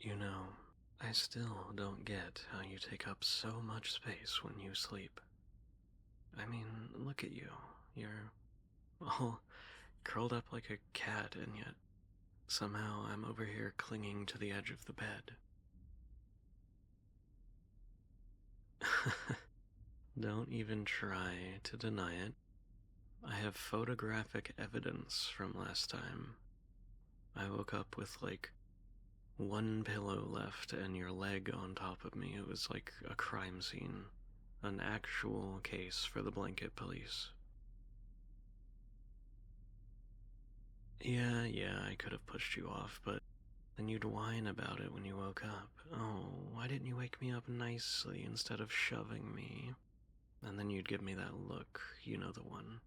You know, I still don't get how you take up so much space when you sleep. I mean, look at you. You're all curled up like a cat, and yet somehow I'm over here clinging to the edge of the bed. Don't even try to deny it. I have photographic evidence from last time. I woke up with like one pillow left and your leg on top of me. It was like a crime scene, an actual case for the blanket police. Yeah, I could have pushed you off, but then you'd whine about it when you woke up. Oh, why didn't you wake me up nicely instead of shoving me? And then you'd give me that look, you know the one.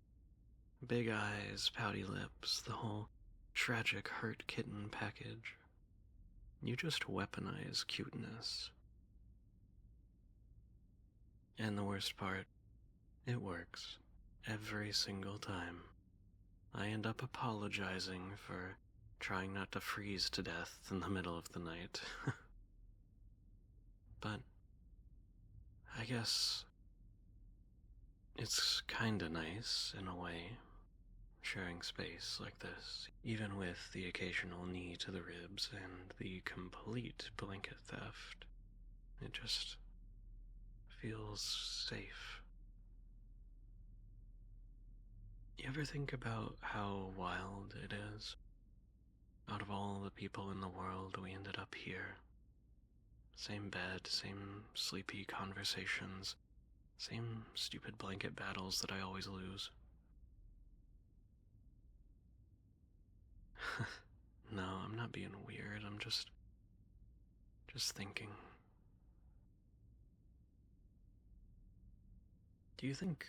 Big eyes, pouty lips, the whole tragic hurt kitten package. You just weaponize cuteness. And the worst part, it works. Every single time. I end up apologizing for trying not to freeze to death in the middle of the night. But I guess it's kinda nice in a way, sharing space like this, even with the occasional knee to the ribs and the complete blanket theft. It just feels safe. You ever think about how wild it is? Out of all the people in the world, we ended up here. Same bed, same sleepy conversations, same stupid blanket battles that I always lose. No, I'm not being weird. I'm just thinking. Do you think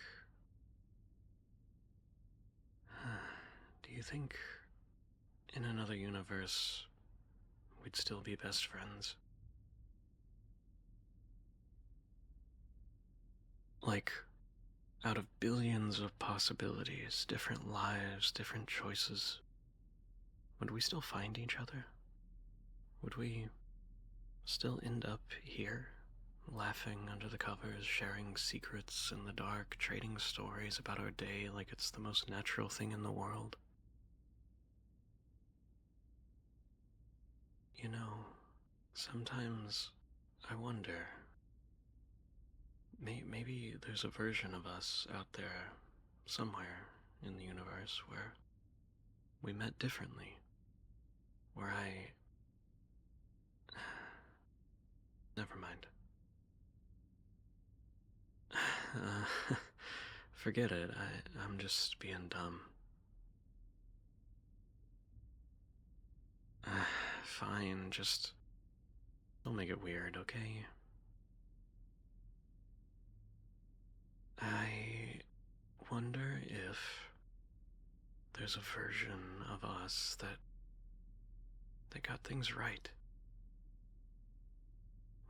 do you think in another universe we'd still be best friends? Like out of billions of possibilities, different lives, different choices, would we still find each other? Would we still end up here, laughing under the covers, sharing secrets in the dark, trading stories about our day like it's the most natural thing in the world? You know, sometimes I wonder, maybe there's a version of us out there somewhere in the universe where we met differently, where I... Never mind. Uh, Forget it, I'm just being dumb. Fine, just don't make it weird, okay? I wonder if there's a version of us that got things right.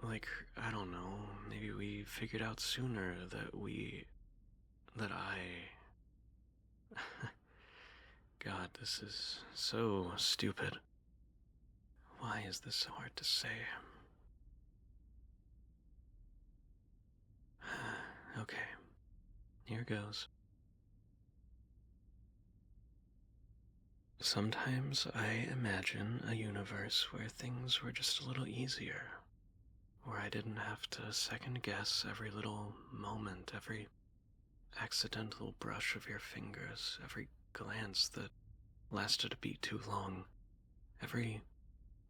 Like, I don't know, maybe we figured out sooner that I... God, this is so stupid. Why is this so hard to say? Okay, here goes. Sometimes I imagine a universe where things were just a little easier, where I didn't have to second guess every little moment, every accidental brush of your fingers, every glance that lasted a beat too long, every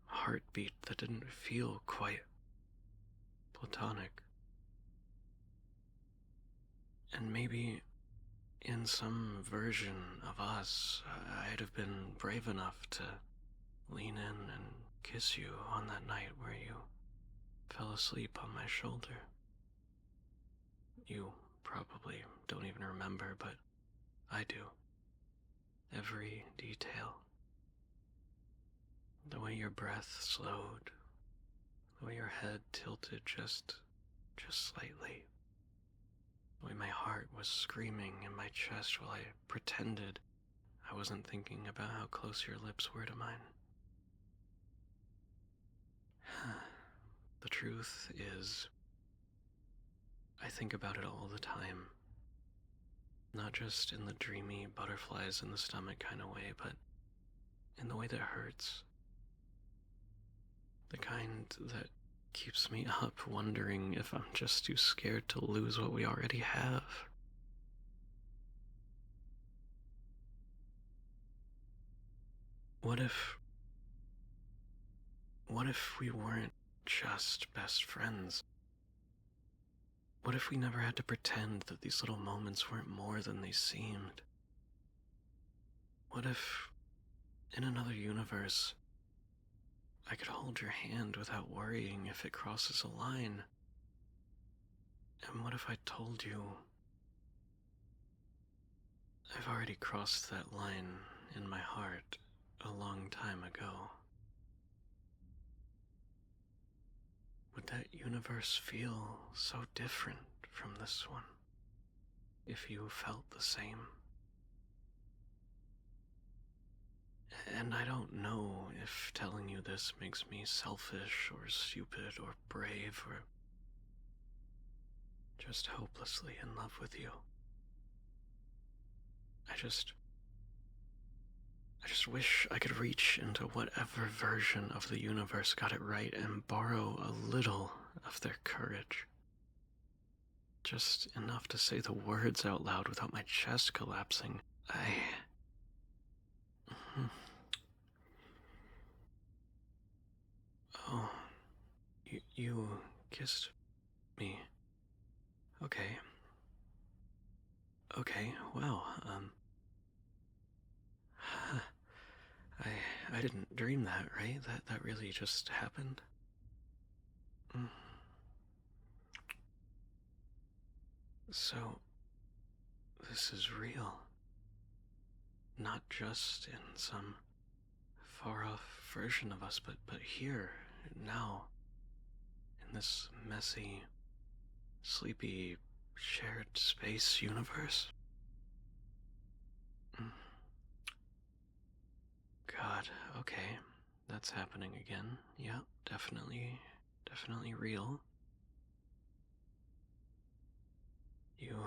heartbeat that didn't feel quite platonic. And maybe in some version of us, I'd have been brave enough to lean in and kiss you on that night where you fell asleep on my shoulder. You probably don't even remember, but I do. Every detail. The way your breath slowed, the way your head tilted just slightly. The way my heart was screaming in my chest while I pretended I wasn't thinking about how close your lips were to mine. The truth is, I think about it all the time. Not just in the dreamy butterflies in the stomach kind of way, but in the way that hurts. The kind that keeps me up wondering if I'm just too scared to lose what we already have. What if. What if we weren't just best friends? What if we never had to pretend that these little moments weren't more than they seemed? What if, in another universe, I could hold your hand without worrying if it crosses a line? And what if I told you I've already crossed that line in my heart a long time ago? Would that universe feel so different from this one if you felt the same? And I don't know if telling you this makes me selfish or stupid or brave or just hopelessly in love with you. I just wish I could reach into whatever version of the universe got it right and borrow a little of their courage. Just enough to say the words out loud without my chest collapsing. Oh, you kissed me. Okay. Okay, wow, I didn't dream that, right? That really just happened? Mm. So, this is real. Not just in some far-off version of us, but here, now, in this messy, sleepy, shared space universe. Mm. God, okay, that's happening again. Yeah, definitely real. You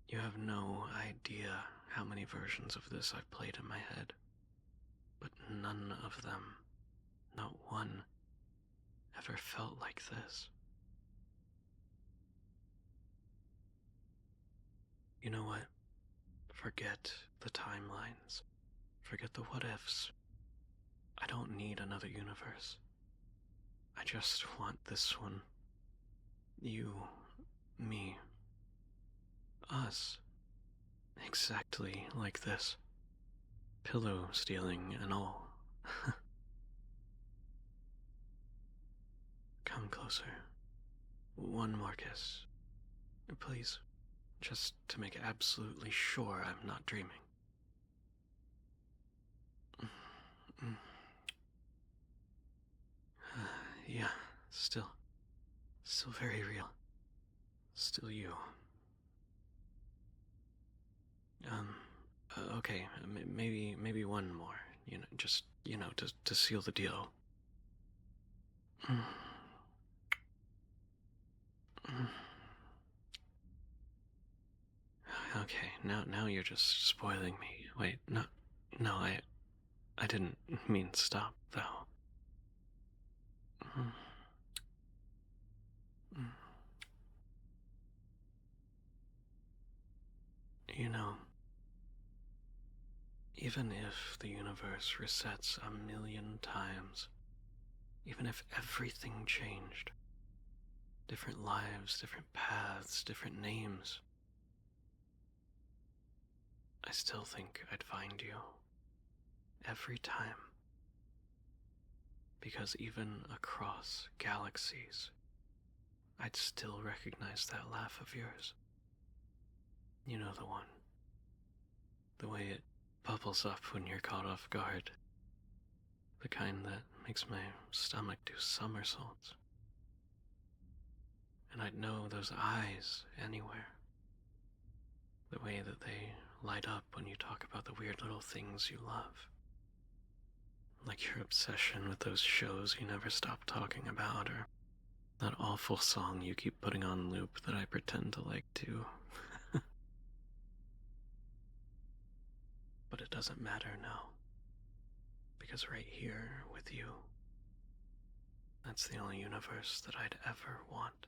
You have no idea how many versions of this I've played in my head, but none of them, not one, ever felt like this. You know what? Forget the timelines. Forget the what ifs. I don't need another universe. I just want this one. You, me, us. Exactly like this. Pillow stealing and all. Come closer. One more kiss. Please. Just to make absolutely sure I'm not dreaming. Mm. Yeah, still very real. Still you. Um, okay, maybe one more. Just to seal the deal. Mm. Mm. Okay, now you're just spoiling me. Wait, no, I didn't mean stop though. Mm. Mm. You know, even if the universe resets a million times, even if everything changed, different lives, different paths, different names, I still think I'd find you. Every time. Because even across galaxies, I'd still recognize that laugh of yours. You know the one. The way it bubbles up when you're caught off guard. The kind that makes my stomach do somersaults. And I'd know those eyes anywhere. The way that they light up when you talk about the weird little things you love. Like your obsession with those shows you never stop talking about, or that awful song you keep putting on loop that I pretend to like too. But it doesn't matter now, because right here with you, that's the only universe that I'd ever want.